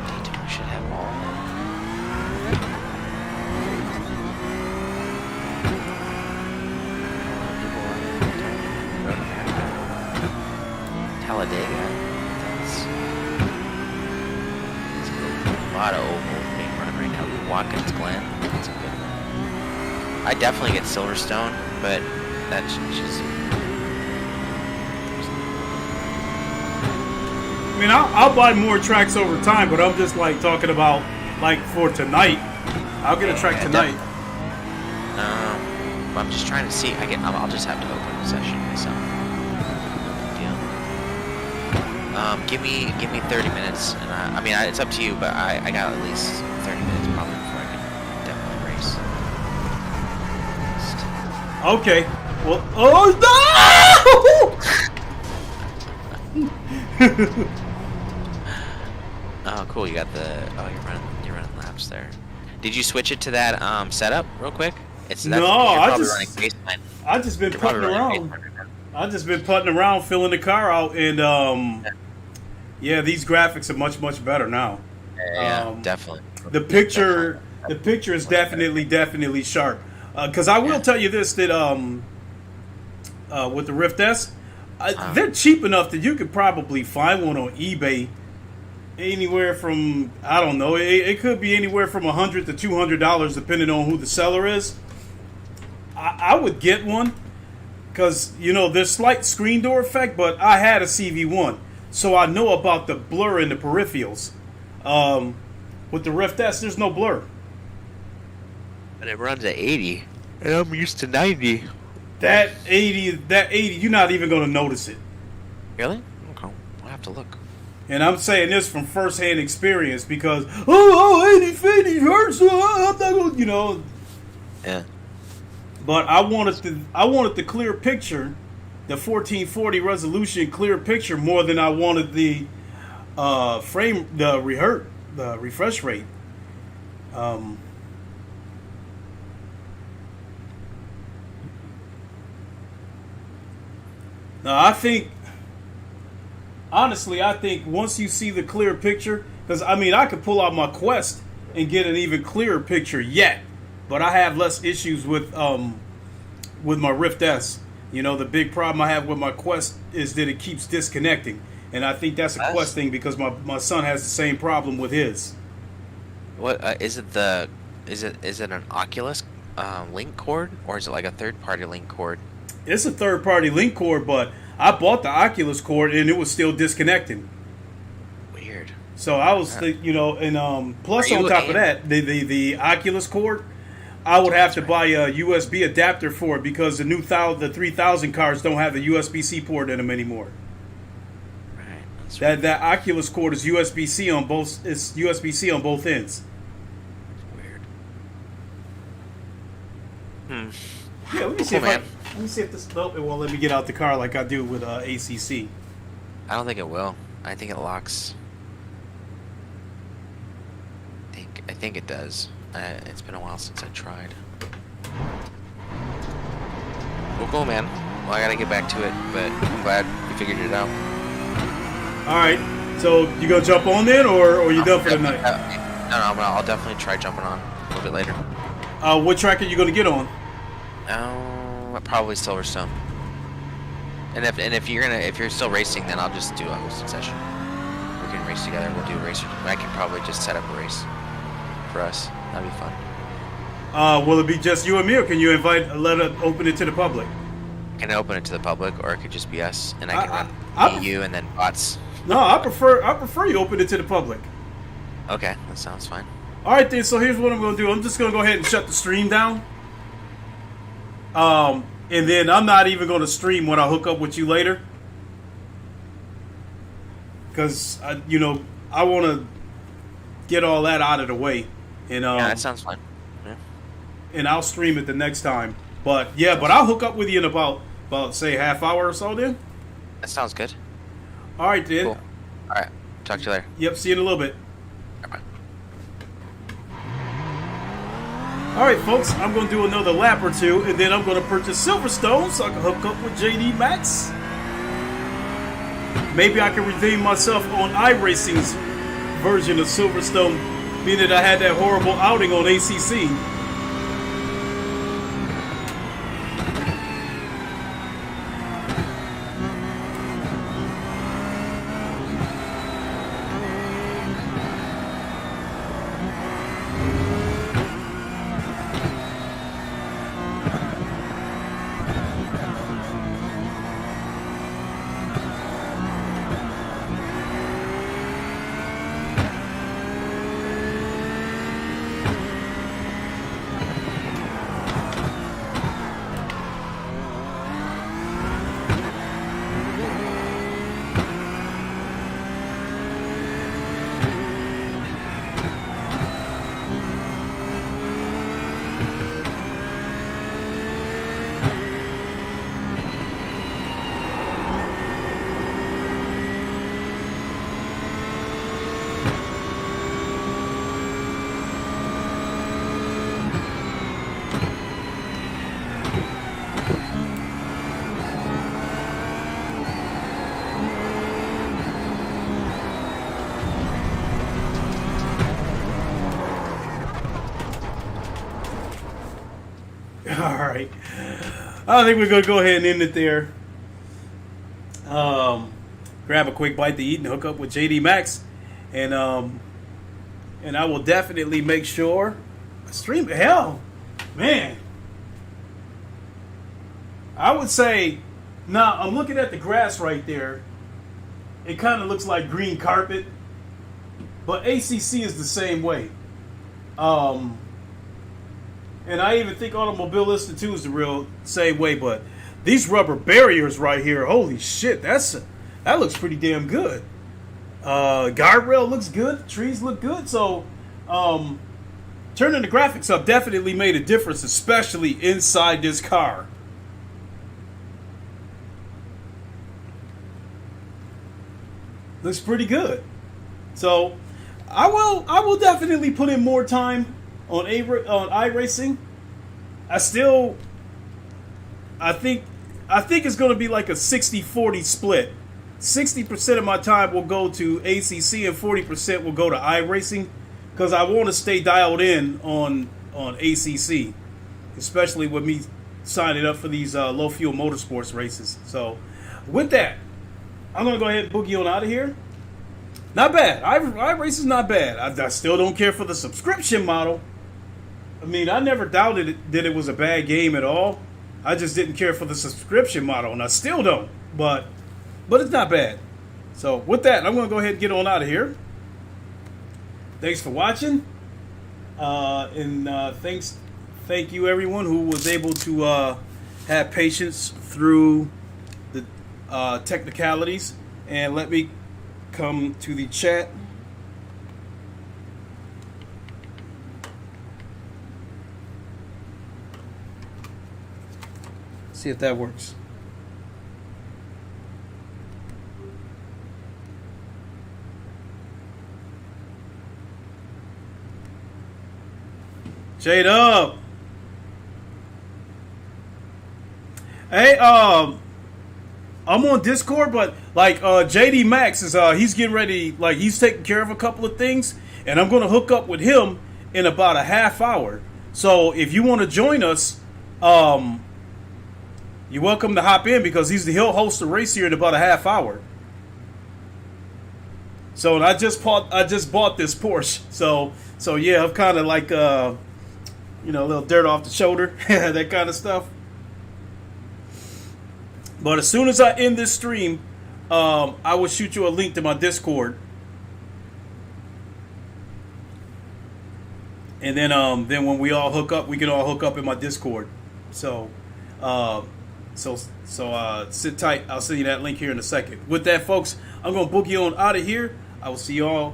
Daytona should have all of them. Talladega. That's a lot of oval being run right now. Watkins Glen. That's a good one. I definitely get Silverstone, but that's just. I mean, I'll buy more tracks over time, but I'm just like talking about like for tonight. I'll get a track tonight. I'm just trying to see. I'll just have to open the session myself. Give me 30 minutes, and I mean, it's up to you, but I got at least 30 minutes probably before I can definitely race. Okay. Well, oh no! Oh, cool. You got the. Oh, you're running laps there. Did you switch it to that setup real quick? I just been putting around. I just been putting around, filling the car out, and yeah, these graphics are much better now. Yeah, definitely. The picture is definitely sharp. Because I will tell you this, that with the Rift S, they're cheap enough that you could probably find one on eBay anywhere from, I don't know, it could be anywhere from $100 to $200 depending on who the seller is. I would get one. Because, you know, there's slight screen door effect, but I had a CV1. So I know about the blur in the peripherals. With the Rift S, there's no blur. And it runs at 80. And I'm used to 90. That 80, you're not even going to notice it. Really? Okay. I'll have to look. And I'm saying this from first-hand experience because, 80 hurts, I'm not going to, you know. Yeah. But I wanted the clear picture, the 1440 resolution clear picture more than I wanted the refresh rate. Now I think once you see the clear picture, because I mean I could pull out my Quest and get an even clearer picture yet. But I have less issues with my Rift S. You know, the big problem I have with my Quest is that it keeps disconnecting, and I think that's a Quest thing because my son has the same problem with his. What is it? Is it an Oculus link cord, or is it like a third-party link cord? It's a third-party link cord, but I bought the Oculus cord and it was still disconnecting. Weird. So I was, you know, and plus on top of that, the Oculus cord. I would have to buy a USB adapter for it because the 3000 cars don't have the USB-C port in them anymore. Right. That Oculus cord is USB-C on both. It's USB-C on both ends. Weird. Yeah, let me see if this. Nope, it won't let me get out the car like I do with ACC. I don't think it will. I think it locks. I think it does. It's been a while since I tried. Well, cool, man. Well, I gotta get back to it, but I'm glad you figured it out. All right. So you gonna jump on then, or you done for the night? No, I'll definitely try jumping on a little bit later. What track are you gonna get on? Probably Silverstone. And if you're still racing, then I'll just do a hosted session. We can race together. We'll do a race. I can probably just set up a race for us. That'd be fun. Will it be just you and me, or can you open it to the public? I can open it to the public, or it could just be us, and I can run you, and then bots. No, I prefer you open it to the public. Okay, that sounds fine. All right, then. So here's what I'm going to do. I'm just going to go ahead and shut the stream down. And then I'm not even going to stream when I hook up with you later. Because, I want to get all that out of the way. And, yeah, that sounds fun. Yeah. And I'll stream it the next time. But, yeah, but I'll hook up with you in about say, half hour or so then. That sounds good. All right, then. Cool. All right. Talk to you later. Yep, see you in a little bit. Bye. All right, folks, I'm going to do another lap or two, and then I'm going to purchase Silverstone so I can hook up with JD Max. Maybe I can redeem myself on iRacing's version of Silverstone, being that I had that horrible outing on ACC. Alright. I think we're going to go ahead and end it there. Grab a quick bite to eat and hook up with JD Max. And I will definitely make sure I stream. Hell, man. I would say, now I'm looking at the grass right there. It kind of looks like green carpet. But ACC is the same way. And I even think Automobilista 2 is the real same way, but these rubber barriers right here, holy shit, that looks pretty damn good. Guardrail looks good, trees look good, so turning the graphics up definitely made a difference, especially inside this car. Looks pretty good. So I will definitely put in more time on iRacing. I think it's going to be like a 60-40 split. 60% of my time will go to ACC and 40% will go to iRacing, because I want to stay dialed in on ACC, especially with me signing up for these low fuel motorsports races. So with that, I'm going to go ahead and boogie on out of here. Not bad. iRacing's not bad. I still don't care for the subscription model. I mean, I never doubted that it was a bad game at all. I just didn't care for the subscription model, and I still don't. But it's not bad. So with that, I'm going to go ahead and get on out of here. Thanks for watching. Thank you everyone who was able to have patience through the technicalities. And let me come to the chat. See if that works. Jade up. Hey, I'm on Discord, but like JD Max is he's getting ready, like he's taking care of a couple of things, and I'm gonna hook up with him in about a half hour. So if you want to join us, you're welcome to hop in, because he'll host a race here in about a half hour. So, and I just bought this Porsche. So yeah, I'm kind of like a little dirt off the shoulder, that kind of stuff. But as soon as I end this stream, I will shoot you a link to my Discord. And then when we all hook up, we can all hook up in my Discord. So So sit tight. I'll send you that link here in a second. With that, folks, I'm gonna book you on out of here. I will see y'all.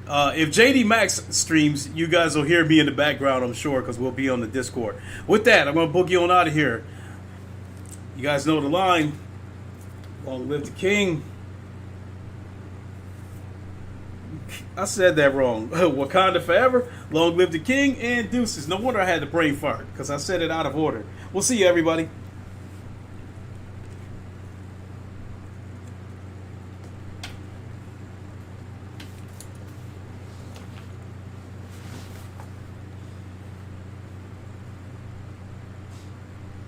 If JD Max streams, you guys will hear me in the background, I'm sure, because we'll be on the Discord. With that, I'm gonna book you on out of here. You guys know the line. Long live the king. I said that wrong. Wakanda forever. Long live the king, and deuces. No wonder I had the brain fart, because I said it out of order. We'll see you, everybody.